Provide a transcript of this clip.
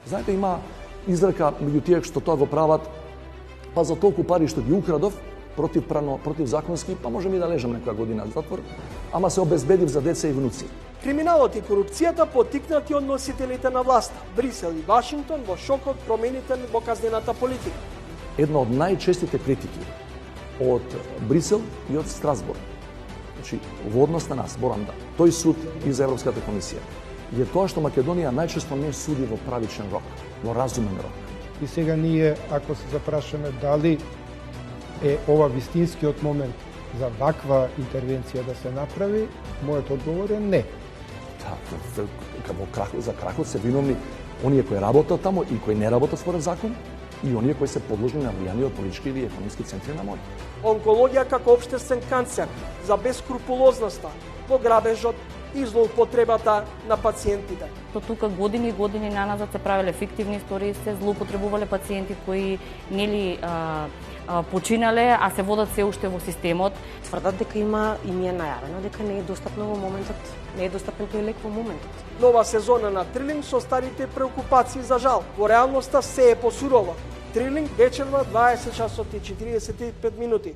Знаете, има изрека меѓу тие што тоа го прават, па за толку пари што ги украдов, противзаконски, па можем и да лежам некоја година за затвор, ама се обезбедив за деца и внуци. Криминалот и корупцијата поттикнати од носителите на власта, Брисел и Вашингтон во шок од промените во казнената политика. Една од најчестите критики од Брисел и од Страсбург, значи во однос на нас, Боранда, тој суд и за Европската комисија, е тоа што Македонија најчесто не суди во правичен рок, во разумен рок. И сега ние, ако се запрашаме дали е ова вистинскиот момент за ваква интервенција да се направи, мојот одговор е не. За крахот се виновни оние кои работат таму и кои не работат според закон и оние кои се подложени на влијание од политички или економски центри на моќ. Онкологија како општествен канцер, за бескрупулозноста во грабежот и злоупотребата на пациентите. До тука години и години наназад се правеле фиктивни истории, се злоупотребувале пациенти кои нели починале, а се водат се уште во системот. Тврдат дека има и ми е најавено дека не е достапно во моментот, не е достапен тој лек во моментот. Нова сезона на Трилинг со старите преокупации за жал. Во реалноста се е посурова. Трилинг вечерва 20 часот и 45 минути.